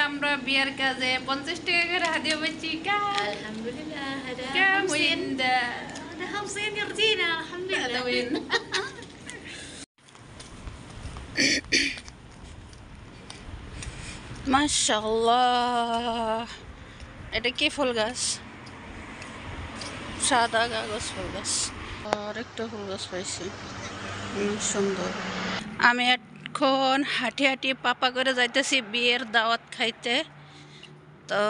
আমরা বিয়ার কাজে 50 টাকা করে হাদিয়া পাচ্ছি আলহামদুলিল্লাহ كم وين ده 50 يرضينا الحمد هذا لله وين মাশাআল্লাহ এটা কি ফুল গাছ সাদা কাগজ ফুল গাছ আর একটা ফুল গাছ পাইছি সুন্দর আমি এখন হাঁটি হাঁটি পাপা করে যাইতেছি বিয়ের দাওয়াত খাইতে তো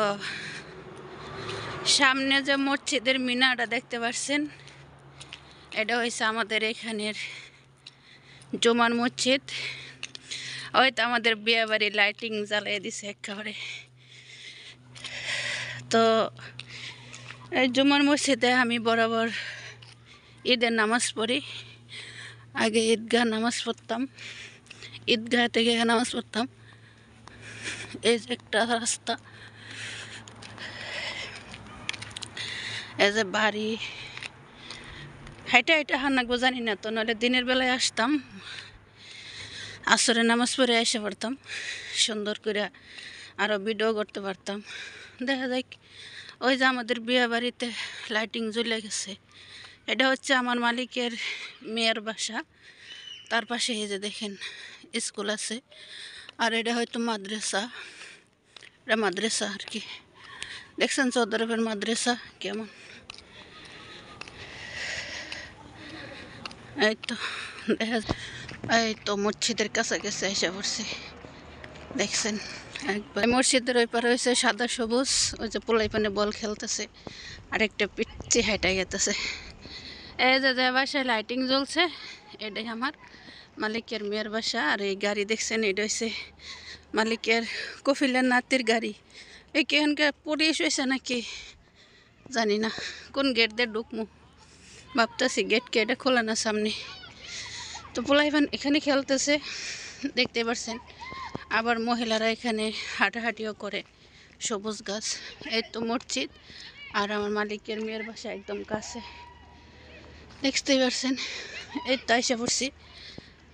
সামনে যে মসজিদের মিনারটা দেখতে পাচ্ছেন এটা হইছে আমাদের এখানের জুমার মসজিদ হয়তো আমাদের বিয়ে বাড়ি লাইটিং জ্বালিয়ে দিছে একেবারে তো এই জুমার মসজিদে আমি বরাবর ঈদের নামাজ পড়ি আগে ঈদগাহ নামাজ পড়তাম ঈদগাহ থেকে নামাজ পড়তাম এই যে একটা রাস্তা এই যে বাড়ি হাইটা হাইটা হান্নাকবো জানি না তো নাহলে দিনের বেলায় আসতাম আসরে নামাজ পড়ে এসে পড়তাম সুন্দর করে আরও ভিডিও করতে পারতাম দেখা যাক ওই যে আমাদের বিয়ে বাড়িতে লাইটিং জ্বলে গেছে এটা হচ্ছে আমার মালিকের মেয়ের বাসা তার পাশে এই যে দেখেন স্কুল আছে আর এটা হয়তো মাদ্রাসা এটা মাদ্রাসা আর কি দেখছেন চৌধুরীর মাদ্রাসা কেমন এই তো দেখা এই তো মসজিদের কাছাকাছি এসে পড়ছি দেখছেন একবার মসজিদের ওই পারে হয়েছে সাদা সবুজ ওই যে পোলাই পানে বল খেলতেছে আরেকটা পিচ্ছি হেঁটে গেতেছে এই যে বাসায় লাইটিং জ্বলছে এটাই আমার মালিকের মেয়ের বাসা আর এই গাড়ি দেখছেন এটা হচ্ছে মালিকের কফিলের নাতির গাড়ি এই কেখানকার পুলিশ হয়েছে নাকি জানি না কোন গেট দিয়ে ঢুকমু ভাবতেছি গেটকে এটা খোলা না সামনে তো পোলাইভান এখানে খেলতেছে দেখতে পাচ্ছেন আবার মহিলারা এখানে হাঁটাহাঁটিও করে সবুজ গাছ এই তো মসজিদ আর আমার মালিকের মেয়ের বাসা একদম কাছে দেখতেই পারছেন এই তো এসে পড়ছি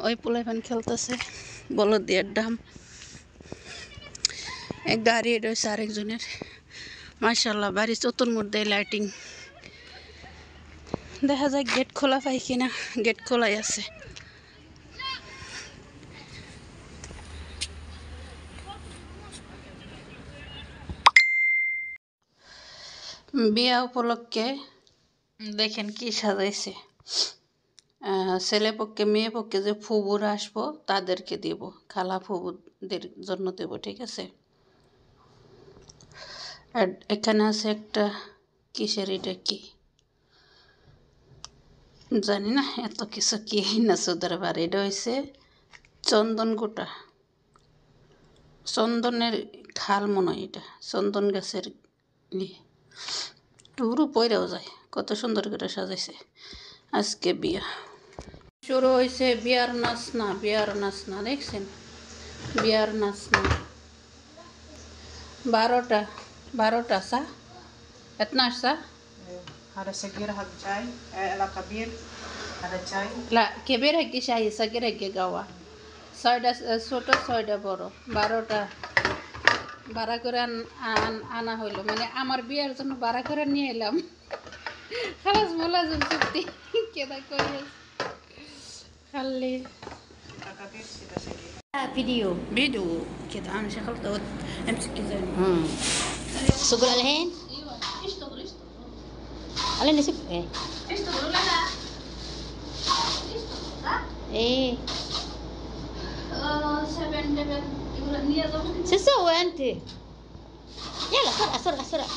ওই পোলাইভান খেলতেছে বলদ দিয়ে ডাম এক গাড়ি রয়েছে আরেকজনের মাশাআল্লাহ বাড়ি চতুর্মধ্যে লাইটিং দেখা যায় গেট খোলা পাই কিনা গেট খোলাই আছে বিয়া উপলক্ষে দেখেন কি সাজাইছে ছেলে পক্ষে মেয়ে পক্ষে যে ফুবুরা আসবো তাদেরকে দিব খালা ফুবুদের জন্য দেব ঠিক আছে আর এখানে আছে একটা কিসের এটা কি জানি না এত কিছু কি না সুদার বার এটা হয়েছে চন্দন গোটা চন্দনের খাল মনে হয় এটা চন্দন গাছের টুরু পইরাও যায় কত সুন্দর করে সাজাইছে আজকে বিয়া শুরু হয়েছে বিয়ার নাচ না দেখছেন বিয়ার নাচ না 12টা सा इतना सा هذا صغير هذا شاي لا كبير هذا شاي لا كبير है कि शाही صغير है कि गावा 6টা ছোট 6টা বড় 12টা 12 করে আনা হইলো মানে আমার বিয়ার জন্য 12 করে নিয়ে এলাম خلاص ملازم চুক্তি কেদা কইস খালি فيديو كده انا شغلت امسك زي سجل الحين ايوه اشتغل على نسيب ايه اشتغل ولا لا ايه 7 level يقول النية شو تسوي انت يلا بسرعه بسرعه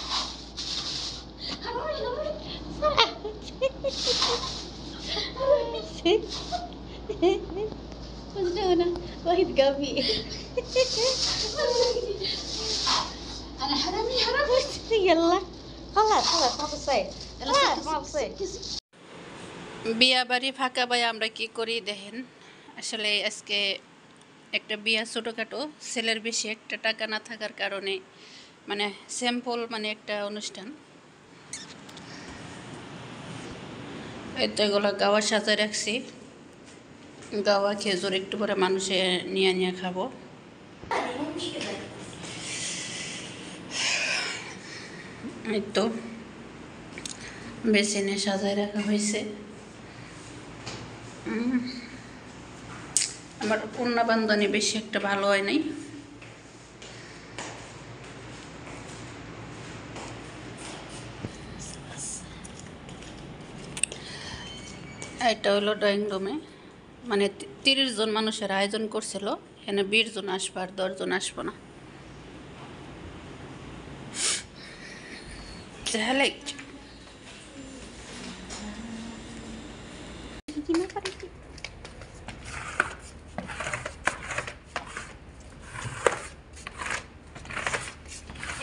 وزنونا واحد قافي انا حرامي يلا خلاص ما بصير خلاص ما بصير বিয়া বাড়ি ফাঁকা ভাই আমরা কি করি দেখেন আসলে আজকে একটা বিয়া ছোটোখাটো ছেলের বেশি একটা টাকা না থাকার কারণে মানে সিম্পল মানে একটা অনুষ্ঠান এতে এগুলো গাওয়া সাজায় রাখছি গাওয়া খেজুর একটু পরে মানুষে নিয়ে খাবো এই তো বেসিনে সাজায় রাখা হয়েছে। আমার কন্যা বান্ধনী বেশি একটা ভালো হয় নাই। এটা হলো ড্রয়িং রুমে, মানে 30 জন মানুষের আয়োজন করছিল, এখানে 20 জন আসবো আর 10 জন আসবো না।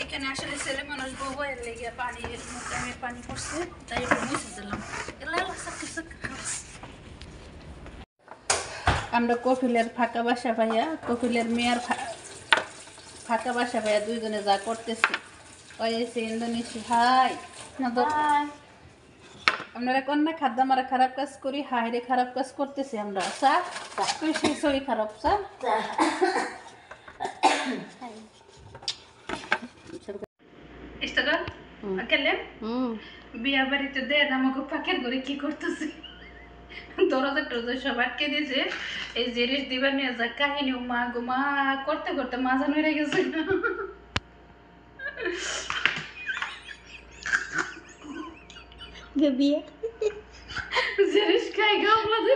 এখানে আসলে ছেলে মানুষ বউ এর লেগে পানি আমি পানি পড়ছে, তাই একটু মুছে দিলাম। আমরা কপিলের ফাঁকা বাসা ভাইয়া, কপিলের মেয়ের ফাঁকা বাসা ভাইয়া দুইজনে যা করতেছি। ওই এসে ইন্দোনেশিয়া হাই আপনারা কোন না খাদ্য আমরা খারাপ কাজ করি, হাইরে খারাপ কাজ করতেছি আমরা। স্যার সেই শরীর খারাপ স্যার। বিয়া বাড়িতে দেন আমাকে পাখের ঘরে কি করতেছি, দরজা টরজা সব আটকে দিয়েছে। এই জিনিস দিবার নিয়ে যা কাহিনী মা গো মা করতে করতে মাজা নড়ে গেছে। বিয়ে জিনিস খাই গামলা দে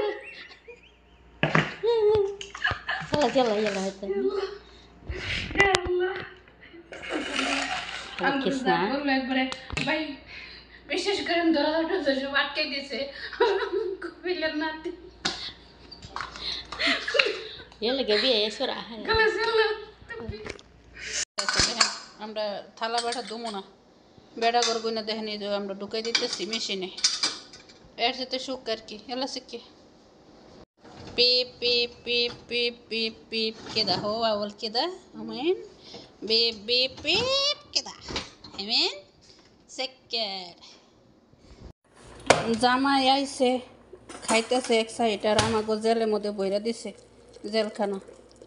চলো চলো হয়তো একবারে ভাই বিশেষ করে দরজা টরজা সব আটকে দিয়েছে। কপিলের নাতি আমরা থালা বেড়া দুমো না, বেড়া করে গুনা দেখেনি যে আমরা ঢুকাই দিতেছি মেশিনে, এর সাথে সুখ আর কি এলা শিখে পিপ পিপ পিপ পিপ পিপ পিপ কেদা হো আওয়াল কেদা আমিন বিপ বিপ পিপ কেদা আমিন সেকেন্ড জামাই আইছে খাইতেছে এক সাইড আর আমাকে জেলের মধ্যে বইরা দিছে, জেলখানা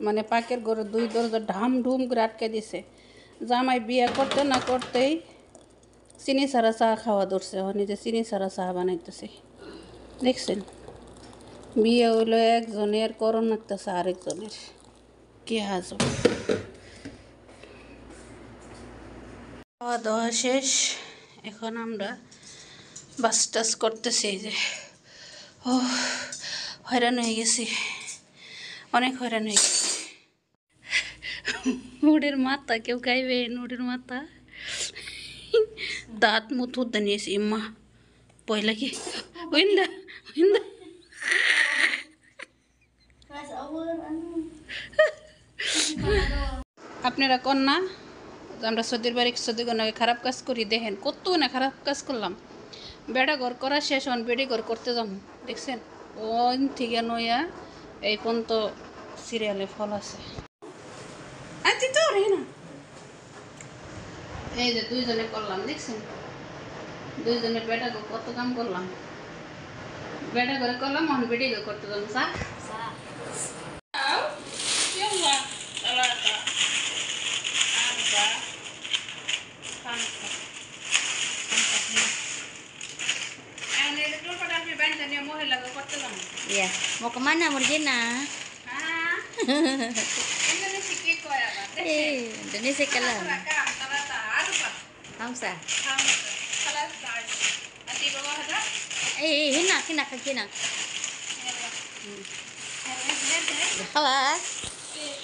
মানে পাকের ঘরে 2 দরজা ঢাম ঢুম করে আটকে দিছে। জামাই বিয়ে করতে না করতেই চিনি ছাড়া চা খাওয়া ধরছে, নিজে চিনি ছাড়া চা বানাইতেছে। দেখছেন বিয়ে হইলো একজনের, করণ লাগতেছে আরেকজনের, কি হাজব। খাওয়া দাওয়া শেষ, এখন আমরা বাস টাস করতেছি। যে ও হয়রান হয়ে গেছি, অনেক হয়রান হয়ে গেছি। উড়ের মাথা কেউ খাইবে, উড়ের মাথা দাঁত মুথ উদ্দা নিয়েছি মা পয়লা কি ওইন্দা ওইন্দা আপনারা কোন না আমরা সৌদির বাড়ি সৌদি গণকে খারাপ কাজ করি, দেখেন কত না খারাপ কাজ করলাম। বেড়া ঘর করা শেষ হন বেড়ি ঘর করতে যাম, দেখছেন ওই থেকে নইয়া এই পর্যন্ত সিরিয়ালে ফল আছে। এই যে 2 জনে করলাম, দেখছেন 2 জনের বেটা গো কত কাম করলাম, বেটা করে করলাম এখন বেটি গো করতে যাম। চা Iya, mau kemana Murjina? Indonesia kalah. Hamsa. Hina kena. Khalas.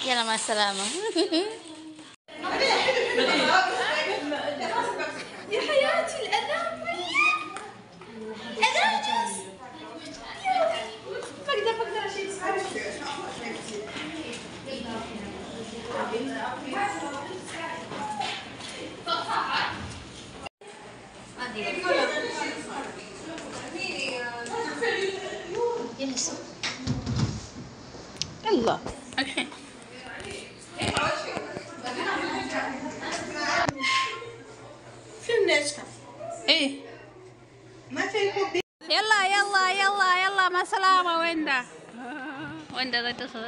Yalla ma salama. يا حياتي الأذان بقدر أشيل يلا الحين في النشا ايه ما في كوب يلا يلا يلا يلا مع السلامة. وين ده تصل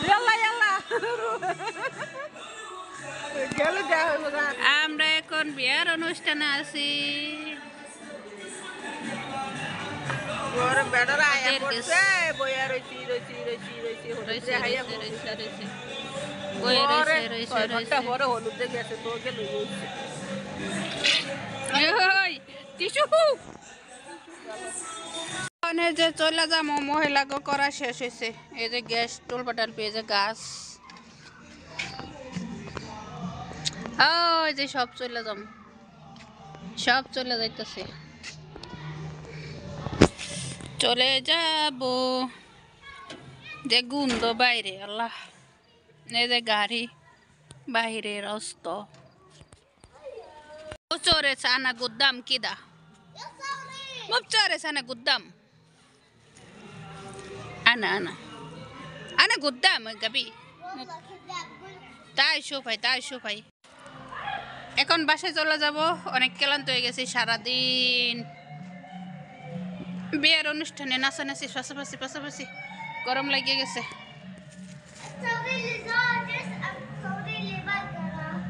يلا قالوا ده আমরা এখন বিয়ের অনুষ্ঠানে আছি। ওর বেটারা আয়া ওদের করছে বইয়া রইছি রইছে, হাইয়া রইছে, রইছে। বইয়ে রইছে, রইছে, রইছে। পরে হলুদে গেছে তো গেল ওই, টিসু। ওখানে যে চলে যাবো মহিলাকে করা শেষ হয়েছে। এই যে গ্যাস টোল পাটাল পেয়ে যে গাছ, ওই যে সব চলে যাবো, সব চলে যাইতেছে, চলে যাব। যে গুন্দ বাইরে, আল্লাহ। এই যে গাড়ি বাইরের অস্ত চোরে সানা গুদ্দাম কিদা মুব চোরে সানা গুদ্দাম আনা আনা আনা গুদ্দাম গাবি তাই শোফাই এখন বাসায় চলে যাব। অনেক ক্লান্ত হয়ে গেছি সারাদিন বিয়ের অনুষ্ঠানে নাচানাচি পাশাপাশি গরম লাগিয়ে গেছে।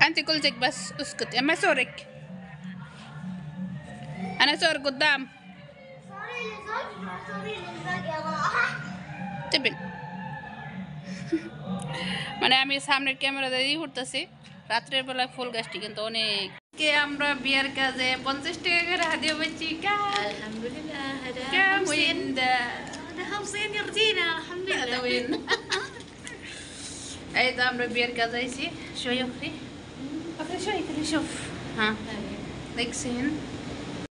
انت قلتك بس اسكت ما صورك انا صور قدام تبن মানে আমি সামনের ক্যামেরা দিয়ে ঘুরতেছি। রাত্রের বেলায় ফুল গাছটি কিন্তু অনেক কে আমরা বিয়ের কাজে 50 টাকা করে হাদিয়া পাচ্ছি। Alhamdulillah, ada كم hamsin. وين ده Ada hamsin ya Regina, هذا alhamdulillah. وين এই তো আমরা বিয়ের কাজ আইছি। شوي اخري شوي كده شوف ها দেখছেন